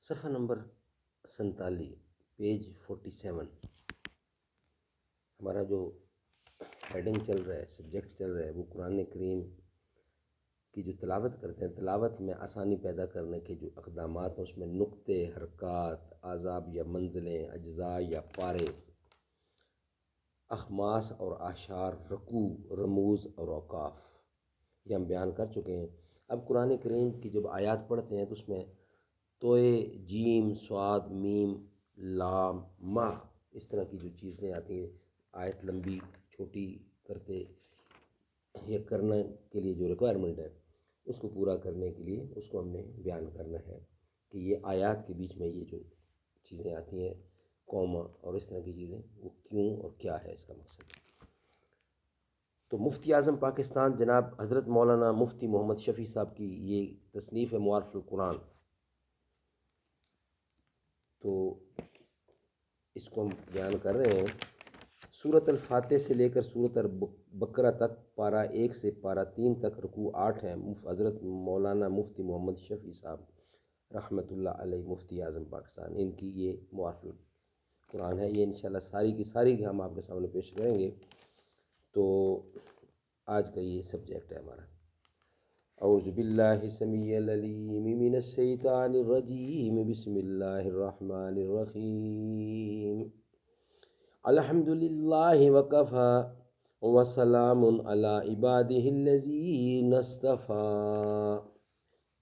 صفحہ number 47 page 47 ہمارا جو ہیڈنگ چل رہا ہے، سبجیکٹ چل رہا ہے، وہ قرآن کریم کی جو تلاوت کرتے ہیں، تلاوت میں آسانی پیدا کرنے کے جو اقدامات ہیں، اس میں نقطے، حرکات، اعذاب یا منزلیں، اجزاء یا پارے، اخماس اور اعشار، رکوع، رموز اور اوقاف، یہ ہم بیان کر چکے ہیں۔ اب قرآن کریم کی جب آیات پڑھتے ہیں تو اس میں توئے، جیم، صاد، میم، لام، ما، اس طرح کی جو چیزیں آتی ہیں، آیت لمبی چھوٹی کرتے یہ کرنے کے لیے جو ریکوائرمنٹ ہے، اس کو پورا کرنے کے لیے اس کو ہم نے بیان کرنا ہے کہ یہ آیات کے بیچ میں یہ جو چیزیں آتی ہیں، کوما اور اس طرح کی چیزیں، وہ کیوں اور کیا ہے اس کا مقصد۔ تو مفتی اعظم پاکستان جناب حضرت مولانا مفتی محمد شفیع صاحب کی یہ تصنیف ہے معارف القرآن، تو اس کو ہم بیان کر رہے ہیں۔ سورۃ الفاتح سے لے کر سورۃ البقرہ تک پارہ 1 سے پارہ 3 تک رکوع 8 ہیں۔ حضرت مولانا مفتی محمد شفیع صاحب رحمۃ اللہ علیہ مفتی اعظم پاکستان، ان کی یہ معارف القرآن ہے۔ یہ انشاءاللہ ساری کی ساری ہم آپ کے سامنے پیش کریں گے۔ تو آج کا یہ سبجیکٹ ہے ہمارا۔ اعوذ باللہ السمیع العلیم من الشیطان الرجیم، بسم اللہ الرحمن الرحیم۔ الحمد للہ وکفی وسلام علی عبادہ الذین اصطفی۔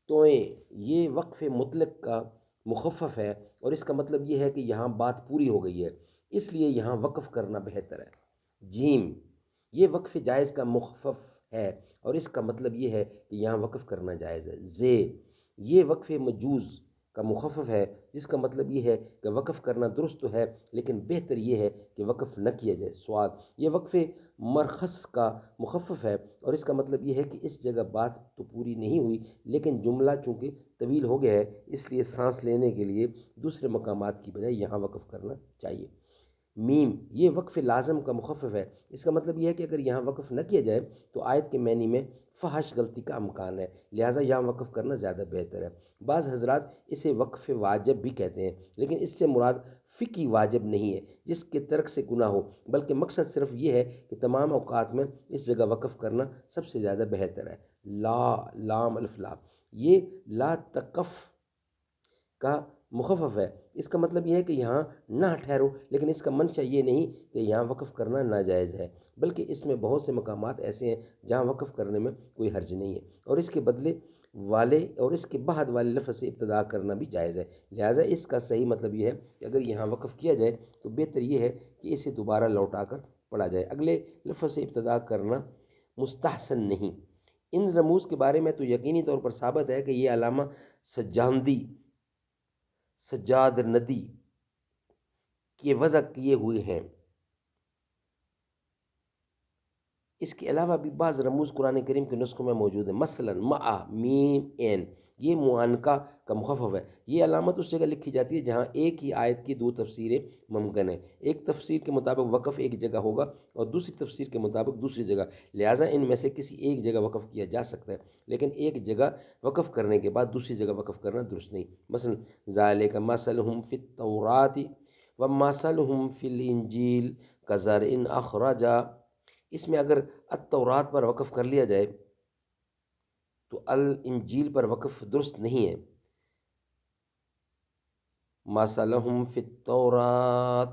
توئیں، یہ وقف مطلق کا مخفف ہے اور اس کا مطلب یہ ہے کہ یہاں بات پوری ہو گئی ہے، اس لیے یہاں وقف کرنا بہتر ہے۔ جیم، یہ وقف جائز کا مخفف ہے اور اس کا مطلب یہ ہے کہ یہاں وقف کرنا جائز ہے۔ زے، یہ وقف مجوز کا مخفف ہے جس کا مطلب یہ ہے کہ وقف کرنا درست تو ہے لیکن بہتر یہ ہے کہ وقف نہ کیا جائے۔ سواد، یہ وقف مرخص کا مخفف ہے اور اس کا مطلب یہ ہے کہ اس جگہ بات تو پوری نہیں ہوئی لیکن جملہ چونکہ طویل ہو گیا ہے، اس لیے سانس لینے کے لیے دوسرے مقامات کی بجائے یہاں وقف کرنا چاہیے۔ میم، یہ وقف لازم کا مخفف ہے، اس کا مطلب یہ ہے کہ اگر یہاں وقف نہ کیا جائے تو آیت کے معنی میں فحش غلطی کا امکان ہے، لہٰذا یہاں وقف کرنا زیادہ بہتر ہے۔ بعض حضرات اسے وقف واجب بھی کہتے ہیں لیکن اس سے مراد فقہی واجب نہیں ہے جس کے ترک سے گناہ ہو، بلکہ مقصد صرف یہ ہے کہ تمام اوقات میں اس جگہ وقف کرنا سب سے زیادہ بہتر ہے۔ لا، لام الف لام، یہ لا تقف کا مخفف ہے، اس کا مطلب یہ ہے کہ یہاں نہ ٹھہرو، لیکن اس کا منشا یہ نہیں کہ یہاں وقف کرنا ناجائز ہے، بلکہ اس میں بہت سے مقامات ایسے ہیں جہاں وقف کرنے میں کوئی حرج نہیں ہے اور اس کے بدلے والے اور اس کے بعد والے لفظ سے ابتدا کرنا بھی جائز ہے، لہٰذا اس کا صحیح مطلب یہ ہے کہ اگر یہاں وقف کیا جائے تو بہتر یہ ہے کہ اسے دوبارہ لوٹا کر پڑھا جائے، اگلے لفظ سے ابتدا کرنا مستحسن نہیں۔ ان رموز کے بارے میں تو یقینی طور پر ثابت ہے کہ یہ علامہ سجاندی، سجاد ندی کے وضع کیے ہوئے ہیں۔ اس کے علاوہ بھی بعض رموز قرآن کریم کے نسخوں میں موجود ہیں، مثلا مع، میم، این، یہ معانقہ کا مخفف ہے۔ یہ علامت اس جگہ لکھی جاتی ہے جہاں ایک ہی آیت کی دو تفسیریں ممکن ہیں، ایک تفسیر کے مطابق وقف ایک جگہ ہوگا اور دوسری تفسیر کے مطابق دوسری جگہ، لہٰذا ان میں سے کسی ایک جگہ وقف کیا جا سکتا ہے لیکن ایک جگہ وقف کرنے کے بعد دوسری جگہ وقف کرنا درست نہیں۔ مثلا ذالک مثلہم فی التوراۃ ومثلہم فی الانجیل کزرع اخرج، اس میں اگر التورات پر وقف کر لیا جائے تو الانجیل پر وقف درست نہیں ہے۔ مثلہم فی التورات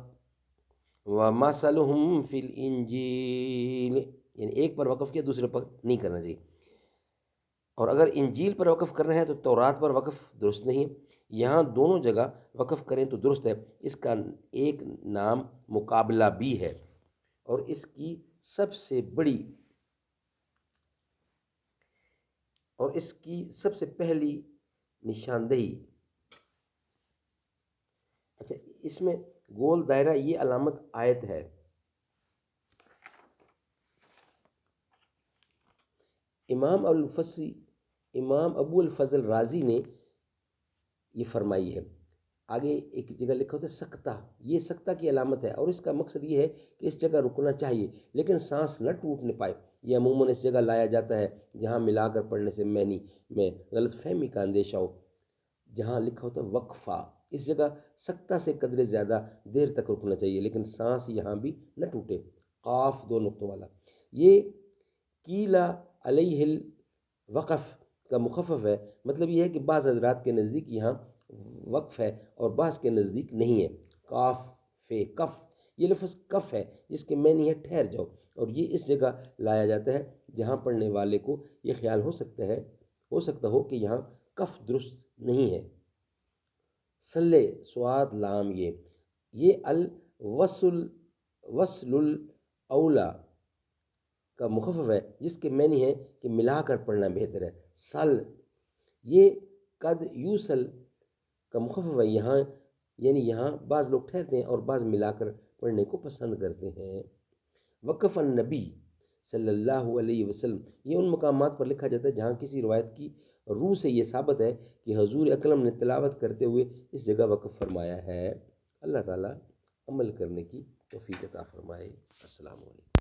ومثلہم فی الانجیل، یعنی ایک پر وقف کیا دوسرے پر نہیں کرنا چاہیے، اور اگر انجیل پر وقف کرنا ہے تو تورات پر وقف درست نہیں ہے، یہاں دونوں جگہ وقف کریں تو درست ہے۔ اس کا ایک نام مقابلہ بھی ہے اور اس کی سب سے بڑی اور اس کی سب سے پہلی نشاندہی، اچھا اس میں گول دائرہ یہ علامت آیت ہے۔ امام ابو الفضل رازی نے یہ فرمائی ہے۔ آگے ایک جگہ لکھا ہوتا ہے سکتہ، یہ سکتہ کی علامت ہے اور اس کا مقصد یہ ہے کہ اس جگہ رکنا چاہیے لیکن سانس نہ ٹوٹنے پائے، یہ عموماً اس جگہ لایا جاتا ہے جہاں ملا کر پڑھنے سے معنی میں غلط فہمی کا اندیشہ ہو، جہاں لکھا ہوتا ہے وقفہ، اس جگہ سکتہ سے قدرے زیادہ دیر تک رکنا چاہیے، لیکن سانس یہاں بھی نہ ٹوٹے۔ قاف دو نقطوں والا، یہ کیلا علیہ الوقف کا مخفف ہے، مطلب یہ ہے کہ بعض حضرات کے نزدیک یہاں وقف ہے اور بعض کے نزدیک نہیں ہے۔ کاف فے کف، یہ لفظ کف ہے جس کے معنی ہے ٹھہر جاؤ، اور یہ اس جگہ لایا جاتا ہے جہاں پڑھنے والے کو یہ خیال ہو سکتا ہو کہ یہاں کف درست نہیں ہے۔ سلے سواد لام، یہ وصل الاولا کا مخفف ہے جس کے معنی ہے کہ ملا کر پڑھنا بہتر ہے۔ سل، یہ قد یوسل کا مخفف ہے، یہاں یعنی یہاں بعض لوگ ٹھہرتے ہیں اور بعض ملا کر پڑھنے کو پسند کرتے ہیں۔ وقف النبی صلی اللہ علیہ وسلم، یہ ان مقامات پر لکھا جاتا ہے جہاں کسی روایت کی روح سے یہ ثابت ہے کہ حضور اکرم نے تلاوت کرتے ہوئے اس جگہ وقف فرمایا ہے۔ اللہ تعالیٰ عمل کرنے کی توفیق عطا فرمائے۔ السلام علیکم۔